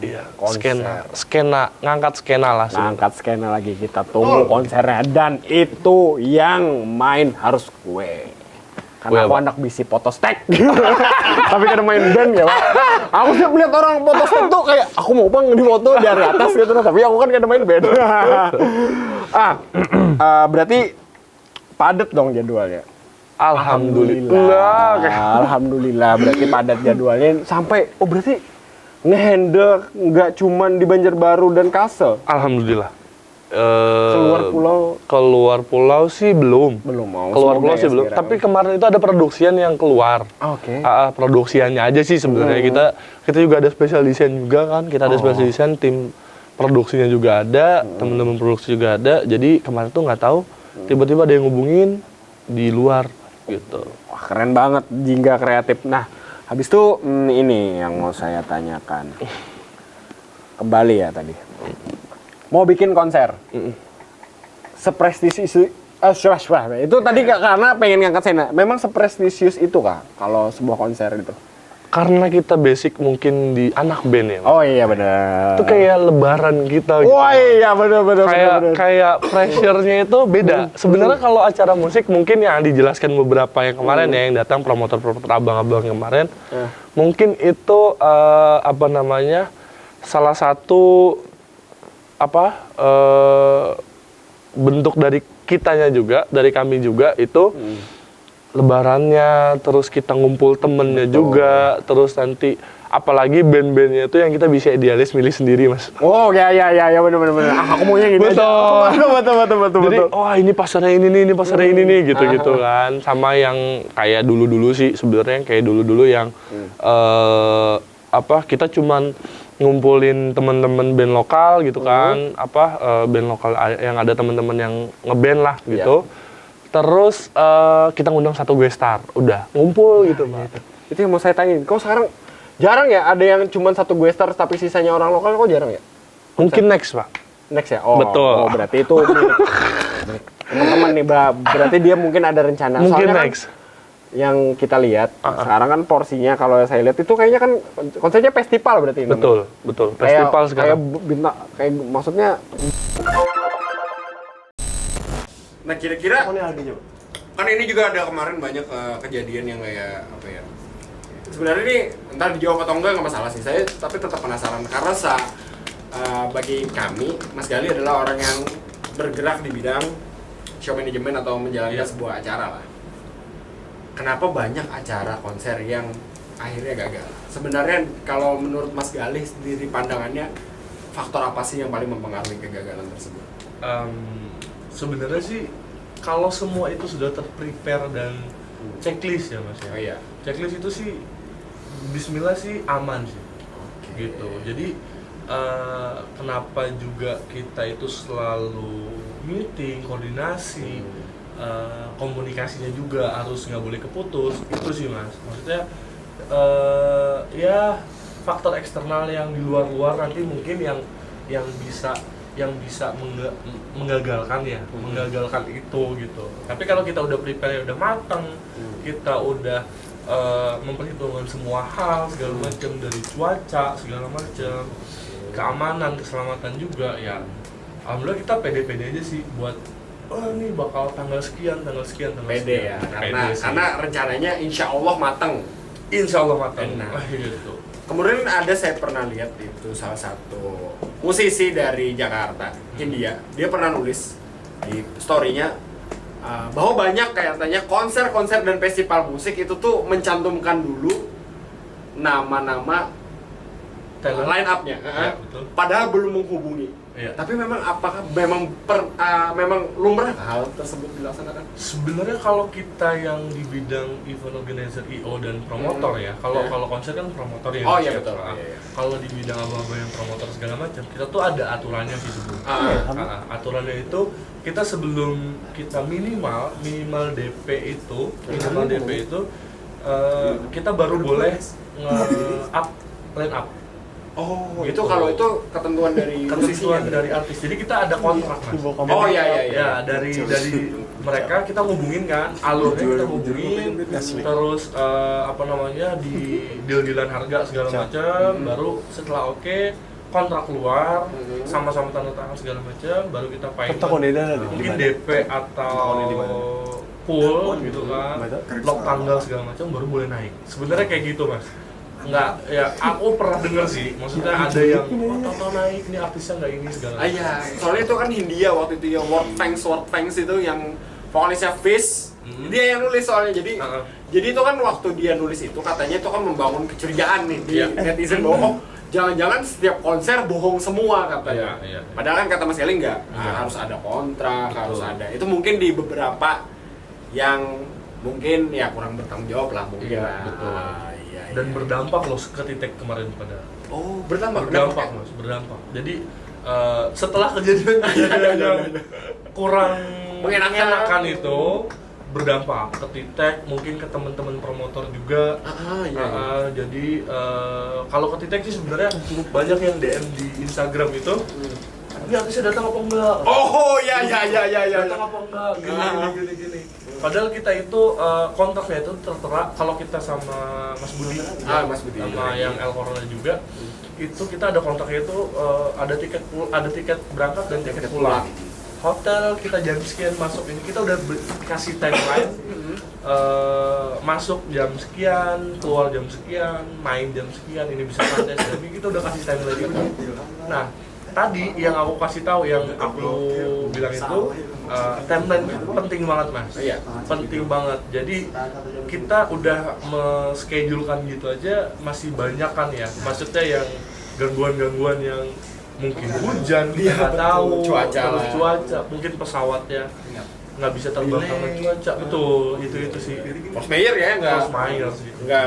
ngangkat skena lah.
Ngangkat skena lagi, kita tunggu konsernya dan itu yang main harus gue. Karena aku anak bisi potostek. Tapi karena main band ya Pak. Aku setiap melihat orang potostek tuh kayak aku mau bang di foto dari atas gitu. Tapi aku kan karena main band. Berarti padat dong jadwalnya. Alhamdulillah berarti padat jadwalnya sampai berarti ngehandle nggak cuman di Banjarbaru dan Kalsel.
Alhamdulillah.
Keluar pulau
sih belum
mau.
Keluar pulau sih belum. Tapi kemarin itu ada produksian yang keluar. Produksiannya aja sih sebenarnya. Kita juga ada special design juga kan. Kita ada special design, tim produksinya juga ada, teman-teman produksi juga ada. Jadi kemarin tuh nggak tahu tiba-tiba ada yang ngubungin di luar gitu.
Wah, keren banget Jingga kreatif. Nah, habis itu ini yang mau saya tanyakan. Kembali ya tadi. Mau bikin konser. Seprestisius itu tadi karena pengen ngangkat scena. Memang seprestisius itu Kak kalau sebuah konser itu.
Karena kita basic mungkin di anak band ya.
Oh iya benar.
Itu kayak lebaran kita gitu.
Oh iya benar.
Kayak pressure-nya itu beda. Sebenarnya kalau acara musik mungkin yang dijelaskan beberapa yang kemarin ya yang datang promotor-promotor abang-abang kemarin. Mungkin itu salah satu bentuk dari kitanya juga, dari kami juga itu lebarannya, terus kita ngumpul temennya juga, terus nanti apalagi band-bandnya itu yang kita bisa idealis milih sendiri Mas.
Oh ya benar. Aku maunya gini aja. Betul.
Jadi ini pasarnya ini nih, ini pasarnya ini nih gitu kan. Sama yang kayak dulu-dulu sih sebenarnya kayak dulu-dulu yang kita cuman ngumpulin teman-teman band lokal gitu kan, band lokal yang ada teman-teman yang ngeband lah gitu. Terus kita ngundang satu guest star, udah ngumpul gitu Pak.
Itu yang mau saya tanyain. Kok sekarang jarang ya ada yang cuma satu guest star tapi sisanya orang lokal, kok jarang ya?
Mungkin next Pak.
Next ya?
Betul.
Berarti itu teman-teman nih, berarti dia mungkin ada rencana.
Mungkin
soalnya
next.
Kan yang kita lihat sekarang kan porsinya kalau saya lihat itu kayaknya kan konsepnya festival berarti ini.
Betul. Festival sekarang.
Kayak maksudnya. Nah kira-kira kan ini juga ada kemarin banyak kejadian yang kayak apa ya? Sebenarnya ini entar dijawab atau enggak masalah sih. Saya tapi tetap penasaran karena bagi kami Mas Gali adalah orang yang bergerak di bidang show manajemen atau menjalankan sebuah acara lah. Kenapa banyak acara konser yang akhirnya gagal? Sebenarnya kalau menurut Mas Gali sendiri pandangannya faktor apa sih yang paling mempengaruhi kegagalan tersebut?
Sebenarnya sih kalau semua itu sudah terprepare dan checklist ya Mas ya.
Oh iya.
Checklist itu sih bismillah sih aman sih. Gitu. Jadi kenapa juga kita itu selalu meeting, koordinasi, komunikasinya juga harus nggak boleh keputus, itu sih Mas. Maksudnya ya faktor eksternal yang di luar nanti mungkin yang bisa menggagalkan ya, menggagalkan itu gitu. Tapi kalau kita udah prepare, udah matang, kita udah memperhitungkan semua hal segala macam, dari cuaca segala macam, keamanan, keselamatan juga ya. Alhamdulillah kita pede-pede aja sih buat ini bakal tanggal sekian.
Pede ya, karena rencananya insya Allah mateng.
Insya Allah matang.
Nah.
Gitu.
Kemudian saya pernah lihat itu salah satu musisi dari Jakarta, India. Dia pernah nulis di story-nya bahwa banyak kayaknya konser-konser dan festival musik itu tuh mencantumkan dulu nama-nama line up-nya,
Ya, betul.
padahal belum menghubungi.
Iya.
Tapi memang apakah memang lumrah hal tersebut dilaksanakan?
Sebenarnya kalau kita yang di bidang event organizer, IO dan promotor ya, kalau konser kan promotor ya.
Oh iya
Mas,
betul.
ya.
Iya.
Kalau di bidang apa-apa yang promotor segala macam, kita tuh ada aturannya sih sebelumnya. Aturannya itu kita sebelum kita minimal DP itu, kita baru boleh nge-up line up.
Oh,
Gitu.
itu kalau itu ketentuan dari musisinya.
Dari artis. Jadi kita ada kontrak Mas.
Oh iya.
Ya, dari mereka kita ngubungin kan, alurnya kita hubungin, terus di deal-dealan harga segala macam, baru setelah oke, kontrak keluar, sama-sama tanda tangan segala macam, baru kita payment. Mungkin DP atau full gitu kan, blok tanggal segala macam baru boleh naik. Sebenarnya kayak gitu Mas. Enggak, ya aku pernah denger sih, maksudnya ada yang tau naik, ini artisnya nggak ini segala.
Iya, soalnya itu kan Hindia waktu itu ya, World Thanks itu yang vokalisnya Fish, dia yang nulis soalnya. Jadi itu kan waktu dia nulis itu katanya itu kan membangun kecurigaan nih di netizen bahwa jangan-jangan setiap konser bohong semua katanya.
Iya.
Padahal kan kata Mas Eli enggak, harus ada kontrak, harus ada. Itu mungkin di beberapa yang mungkin ya kurang bertanggung jawab lah mungkin.
Iya,
lah.
betul.
Iya.
Dan berdampak loh ke titik kemarin pada.
Oh, berdampak
Mas, berdampak. Jadi setelah kejadian yang kurang mengenakan itu berdampak ke Titek, mungkin ke teman-teman promotor juga. Jadi kalau ke Titek sih sebenarnya banyak yang DM di Instagram itu. Ini artisnya datang apa enggak?
Oh iya.
Datang apa enggak? Gini. Padahal kita itu kontraknya itu tertera kalau kita sama Mas Budi, sama yang El Corona juga, itu kita ada kontraknya itu ada tiket berangkat dan tiket pulang. Hotel kita jam sekian masuk ini, kita udah kasih timeline, masuk jam sekian, keluar jam sekian, main jam sekian, ini bisa santai, tapi kita udah kasih timeline itu. Nah, tadi yang aku kasih tahu, yang aku bilang itu timeline penting banget Mas.
Iya.
Penting banget. Jadi kita udah me-schedulekan gitu aja masih banyak kan ya. Maksudnya yang gangguan-gangguan yang mungkin hujan, kita nggak tahu, cuaca, mungkin pesawatnya nggak bisa terbang karena cuaca. Betul, itu sih.
Force majeure ya,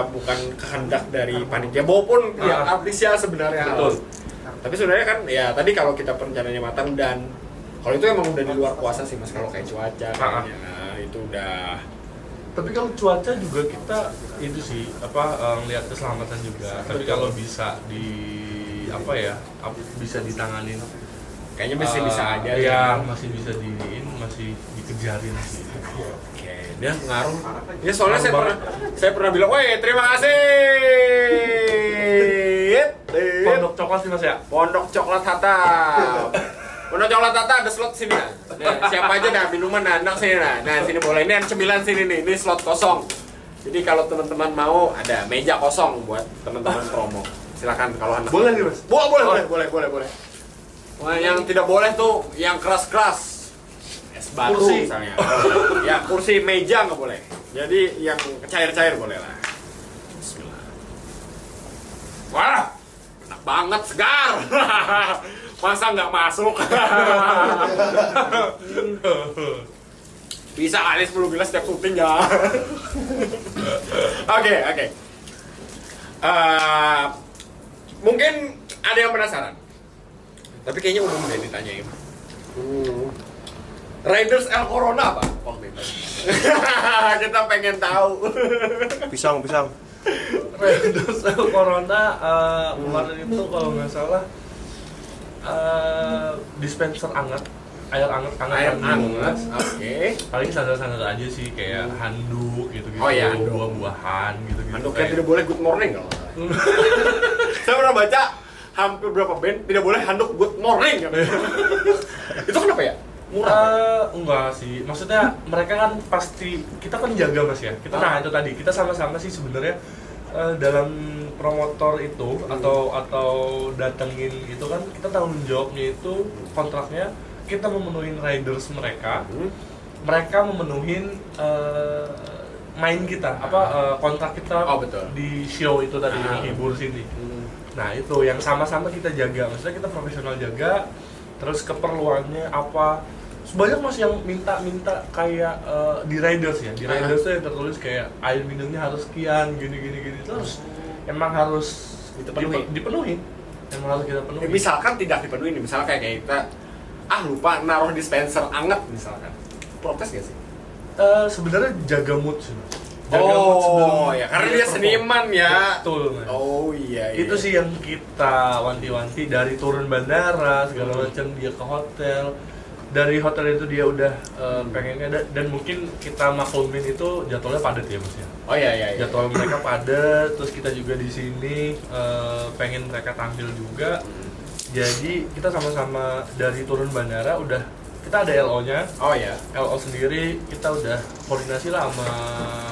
bukan kehendak dari panitia maupun yang artisnya sebenarnya.
Betul.
Tapi sebenarnya kan ya tadi kalau kita perencanaannya matang dan kalau itu emang udah di luar kuasa sih Mas, kalau kayak cuaca kayaknya itu udah.
Tapi kalau cuaca juga kita itu sih lihat keselamatan juga. Tapi kalau bisa bisa ditanganin,
kayaknya masih bisa aja
ya. Masih bisa masih dikejarin sih.
Oke, dia ngaruh. Ya soalnya saya pernah bilang, "Woi, terima kasih."
Pondok coklat sih Mas ya?
Pondok Coklat Hatta. Warna coklat Tata ada slot sini nah. Siapa aja dah minuman anak sini nah. Nah sini boleh, ini yang cemilan sini nih, ini slot kosong. Jadi kalau teman-teman mau ada meja kosong buat teman-teman promo. Silakan kalau anak.
Boleh nih, Mas?
Boleh. Wah, yang tidak boleh tuh yang keras-keras. Es batu
Kursi.
misalnya. Ya, kursi meja nggak boleh. Jadi yang cair-cair boleh lah. Bismillah. Wah, enak banget, segar. Masa nggak masuk? Bisa kali 10 gelas setiap syuting ya. Oke. Mungkin ada yang penasaran. Tapi kayaknya umum deh ditanyain. Riders El Corona apa? Waktu itu. Kita pengen tahu.
Pisang.
Riders El Corona kemarin itu kalau nggak salah dispenser hangat, air hangat.
Oke.
Paling standar-standar aja sih kayak handuk gitu-gitu.
Oh iya, handuk.
Buah-buahan gitu-gitu.
Handuknya tidak boleh good morning kalau. Saya pernah baca hampir berapa band tidak boleh handuk good morning. Itu kenapa ya? Murah.
Enggak sih. Maksudnya mereka kan pasti kita kan jaga Mas ya. Nah, itu tadi kita sama-sama sih sebenarnya dalam promotor itu atau datengin itu kan kita tanggung jawabnya itu kontraknya kita memenuhi riders mereka. Mereka memenuhin main kita kontrak kita
betul.
di show itu tadi menghibur sini. Nah, itu yang sama-sama kita jaga. Maksudnya kita profesional jaga terus keperluannya apa. Sebanyak Mas yang minta kayak di riders ya. Di riders tuh yang tertulis kayak air minumnya harus sekian gini terus emang harus dipenuhi. Emang harus kita penuhi.
Misalkan tidak dipenuhi nih, misalnya kayak kita lupa naruh dispenser anget misalkan. Protes gak sih?
Sebenarnya jaga mood sih. Jaga mood sebelum
ya karena dia seniman ya.
Betul, Mas.
Oh iya.
Itu sih yang kita wanti-wanti dari turun bandara segala macam dia ke hotel. Dari hotel itu dia udah pengennya dan mungkin kita maklumin itu jadwalnya padat ya Mas ya.
Oh iya.
Jadwal mereka padat, terus kita juga di sini pengen mereka tampil juga. Jadi kita sama-sama dari turun bandara udah kita ada LO-nya. Oh iya. LO sendiri kita udah koordinasi lah sama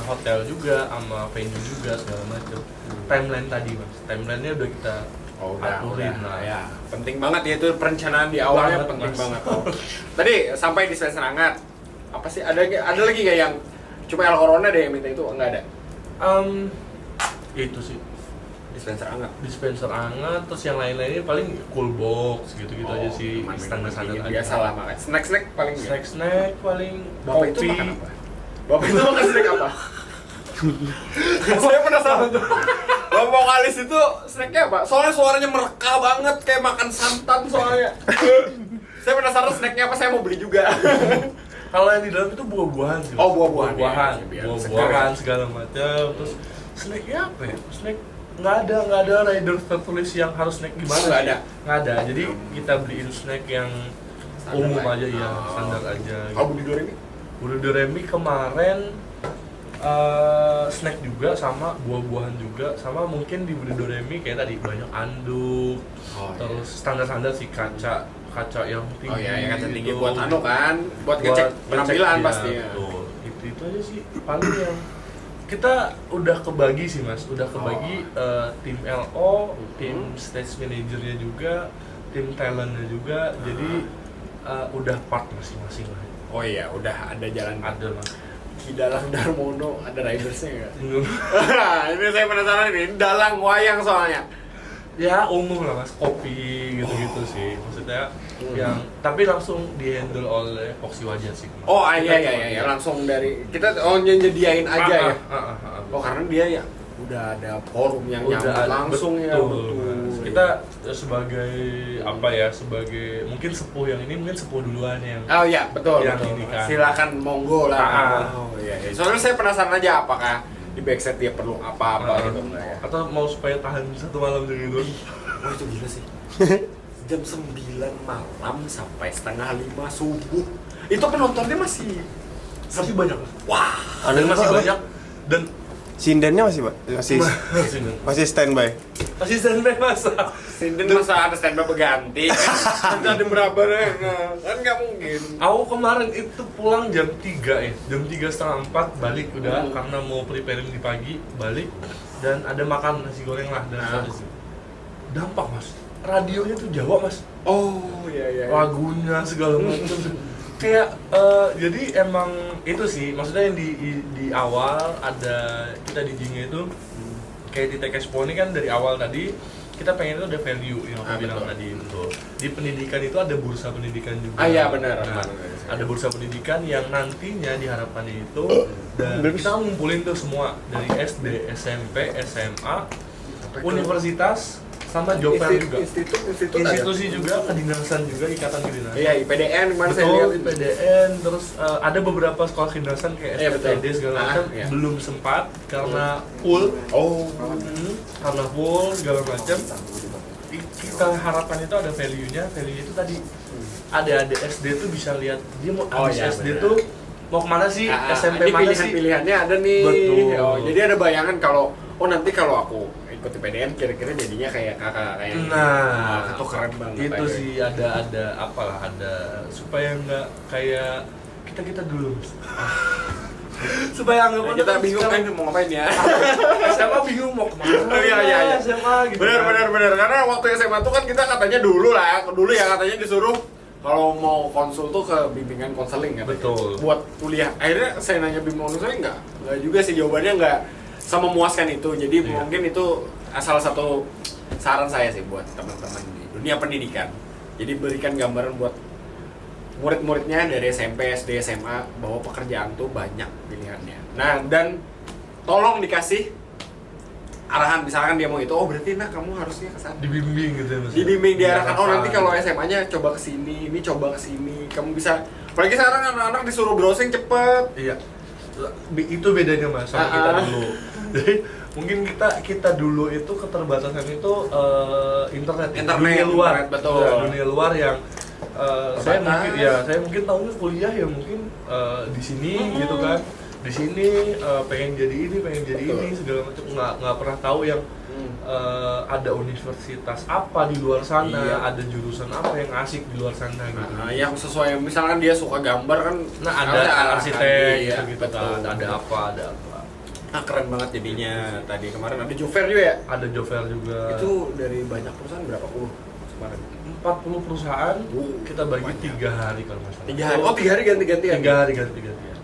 hotel juga, sama venue juga segala macam. Timeline tadi Mas, timelinenya udah kita aturin lah
ya. Penting banget ya itu perencanaan di awalnya penting banget. Tadi sampai dispenser hangat. Apa sih ada lagi nggak yang cuma El Corona deh yang minta itu? Nggak ada.
Itu sih
dispenser hangat
terus yang lain-lainnya paling cool box gitu-gitu aja sih standar-standar aja.
Biasa lah makan. Snack paling
paling
Bapak
kopi.
itu makan apa? Bapak itu makan snack apa? Saya penasaran tuh. Bapak vokalis itu snacknya apa? Soalnya suaranya mereka banget kayak makan santan soalnya. Saya penasaran snacknya apa, saya mau beli juga.
Kalau yang di dalam itu buah-buahan sih.
Oh, buah-buahan.
Buah-buahan segala macam. Terus snacknya apa ya? Snack nggak ada rider tertulis yang harus snack gimana. Nggak ada. Jadi kita beliin snack yang standar umum aja ya, standar aja.
Kalau Budi
Doremi kemarin snack juga sama buah-buahan juga sama mungkin di Budi Doremi kayak tadi banyak anduk. Terus standar-standar sih kaca yang tinggi. Oh iya, yang kaca tinggi buat kan, buat ngecek penampilan pasti ya. Itu aja sih paling yang kita udah kebagi sih Mas, tim LO, tim stage manajernya juga, tim talentnya juga, jadi udah part masing-masing lah.
Oh iya, udah ada jalan.
Ada Mas.
Di Dalang Darmono ada ridersnya nggak? Ini saya penasaran ini, dalang wayang soalnya.
Ya umum lah Mas, kopi gitu-gitu sih, maksudnya yang tapi langsung dihandle oleh Foxy Wajar sih.
Oh iya, langsung dari kita nyediain aja ya. Oh karena dia ya udah ada forum yang nyambut langsung ya.
Betul. Kita sebagai apa ya, sebagai mungkin sepuh yang ini mungkin sepuh duluan yang.
Oh iya betul.
Yang ini kan.
Silakan monggo lah. Oh iya. Soalnya saya penasaran aja apakah di backstage dia perlu apa-apa gitu.
Atau mau supaya tahan satu malam gitu.
Oh itu gila sih. Jam 9 malam sampai setengah 5 subuh. Itu penontonnya masih
banyak.
Wah,
masih banyak dan
Sindennya masih, Pak? Masih standby.
Masih standby masa?
Sinden masa ada standby berganti? Kan ada berapa kan nggak mungkin.
Aku kemarin itu pulang jam 3 ya, jam 3:30 balik udah karena mau preparing di pagi balik dan ada makan nasi goreng lah dan habis dampak mas, radionya tuh Jawa mas.
Oh iya.
Lagunya segala macam kayak jadi emang itu sih maksudnya yang di awal ada kita di Jingga itu kayak di Tech Expo ini kan dari awal tadi kita pengen itu ada value yang aku bilang tadi itu di pendidikan itu ada bursa pendidikan juga.
Iya benar.
Ada bursa pendidikan yang nantinya diharapkannya itu dan kita ngumpulin tuh semua dari SD, SMP, SMA, universitas sama job fair juga. Institusi juga, kedinasan juga, ikatan kedinasan.
Iya, IPDN kemarin saya lihat.
Betul, IPDN, terus ada beberapa sekolah kedinasan kayak SPTD segala macam belum sempat karena full. Karena full segala macam. Kita harapkan itu ada value-nya itu tadi adik-adik SD tuh bisa lihat dia mau habis SD tuh mau kemana sih, SMP mana sih?
Pilihannya ada nih.
Betul.
Jadi ada bayangan kalau nanti kalau aku ikut PDN kira-kira jadinya kayak kakak kayak itu keren banget.
Itu sih ada apalah ada supaya nggak kayak kita dulu. Supaya nggak
kita bingung kan mau ngapain ya.
SMA bingung mau kemana.
Iya.
SMA gitu.
Benar karena waktu SMA tuh kan kita katanya dulu ya katanya disuruh kalau mau konsul tuh ke bimbingan konseling kan.
Betul.
Buat kuliah. Akhirnya saya nanya bimbingan konseling enggak juga sih jawabannya enggak sama memuaskan itu. Jadi mungkin itu salah satu saran saya sih buat teman-teman di dunia pendidikan. Jadi berikan gambaran buat murid-muridnya dari SMP, SD, SMA bahwa pekerjaan tuh banyak pilihannya. Nah, dan tolong dikasih arahan misalkan dia mau itu, oh berarti kamu harusnya ke sana.
Dibimbing gitu ya Mas.
Dibimbing diarahkan, oh nanti kalau SMA-nya coba ke sini, ini coba ke sini. Kamu bisa apalagi sekarang anak-anak disuruh browsing cepet.
Iya. Itu bedanya Mas sama kita dulu. Jadi mungkin kita dulu itu keterbatasan itu internet dunia luar.
Betul.
Dunia luar yang saya mungkin tahunya kuliah ya mungkin di sini gitu kan. Di sini pengen jadi ini segala macam nggak pernah tahu yang ada universitas apa di luar sana, ada jurusan apa yang asik di luar sana gitu.
Yang sesuai misalkan dia suka gambar kan,
ada arsitek gitu,
ada
apa.
Nah keren banget jadinya. Tadi kemarin ada job fair juga ya?
Ada job fair juga.
Itu dari banyak perusahaan berapa puluh kemarin?
40 perusahaan kita bagi 3 hari kalau nggak salah.
3 hari? Oh 3 hari ganti-gantian?
3 hari ganti-gantian.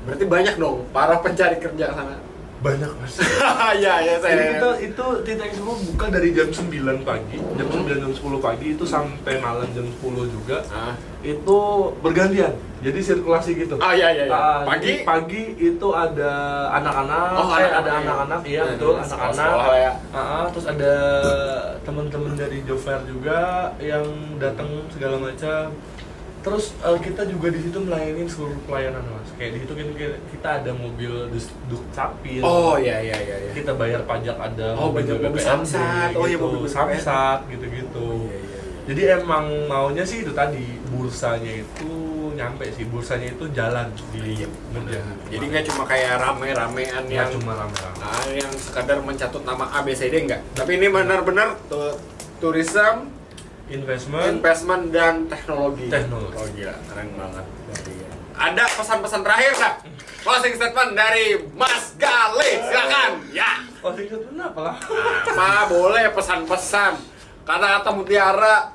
Berarti banyak dong para pencari kerja ke sana?
Banyak Mas.
Iya saya.
Jadi itu Tech Expo buka dari jam 9 pagi, jam 9 jam 10 pagi itu sampai malam jam 10 juga. Itu bergantian. Jadi sirkulasi gitu.
Iya.
Pagi itu ada anak-anak, ada anak-anak, iya betul, anak-anak. Terus ada teman-teman dari job fair juga yang datang segala macam. Terus kita juga di situ melayani seluruh pelayanan Mas. Kayak di situ kita ada mobil dukcapil.
Oh iya.
Kita bayar pajak ada
mobil Samsat.
Mobil Samsat gitu-gitu.
Iya.
Jadi emang maunya sih itu tadi bursanya itu nyampe sih, bursanya itu jalan di Ngerjana.
Jadi nggak cuma kayak rame-ramean yang
cuma rame-rame.
Yang sekadar mencatut nama ABCD enggak. Tapi ini benar-benar tourism, investment dan teknologi. Oh gila, keren banget. Ada pesan-pesan terakhir nggak? Closing statement dari Mas Galih, silakan. Ya.
Closing statement apa lah?
Boleh pesan-pesan. Kata-kata mutiara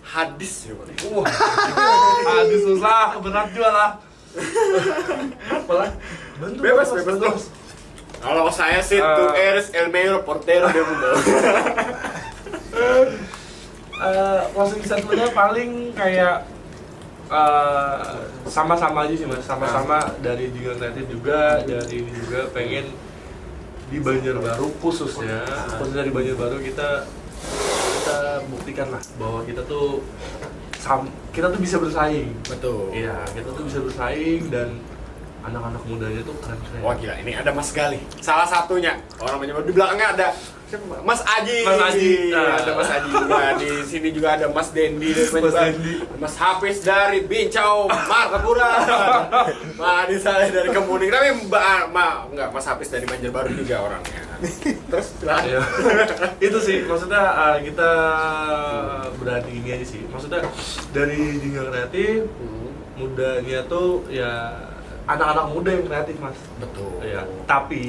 hadis ya boleh.
Hadis susah, berat juga lah. Apalah?
Bebas. Kalau saya sih tu eres el mayor portero del mundo.
Closing statementnya paling kayak sama-sama aja sih Mas, sama-sama dari Jingga Kreatif juga, dari ini juga pengen di Banjarbaru khususnya di Banjarbaru kita buktikan lah bahwa kita tuh bisa bersaing.
Betul.
Iya, kita tuh bisa bersaing dan anak-anak mudanya tuh keren-keren.
Wah gila, ini ada Mas Galih. Salah satunya orang menyebut di belakangnya ada Mas Aji.
Mas Aji.
Ada Mas Aji juga. Di sini juga ada Mas Dendi Mas Hafiz dari Bincau Martapura. Di sana dari Kemuning. Tapi enggak, Mas Hafiz dari Banjarbaru juga orangnya. Terus
Iya. Itu sih maksudnya kita berani ini aja sih. Maksudnya dari Jingga Kreatif mudanya tuh ya anak-anak muda yang kreatif, Mas.
betul.
Iya. Tapi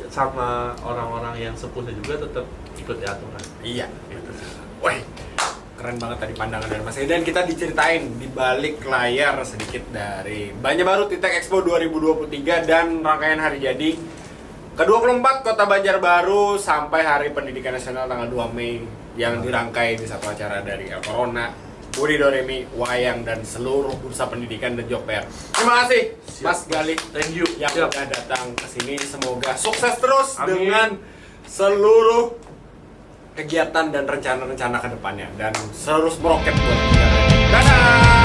sama orang-orang yang sepuhnya juga tetap ikut aturan.
Iya.
Gitu sih.
Wah, keren banget tadi pandangan dari Mas Edi. Dan kita diceritain di balik layar sedikit dari Banjarbaru Titek Expo 2023 dan rangkaian hari jadi ke-24 Kota Banjarbaru sampai Hari Pendidikan Nasional tanggal 2 Mei yang dirangkai di satu acara dari El Corona, Budi Doremi, Wayang, dan seluruh bursa pendidikan dan job fair. Terima kasih Mas Galih
Thank you.
yang
Siap.
udah datang ke sini. Semoga sukses terus
Amin.
dengan seluruh kegiatan dan rencana-rencana ke depannya dan terus meroket buat negara. Dadah!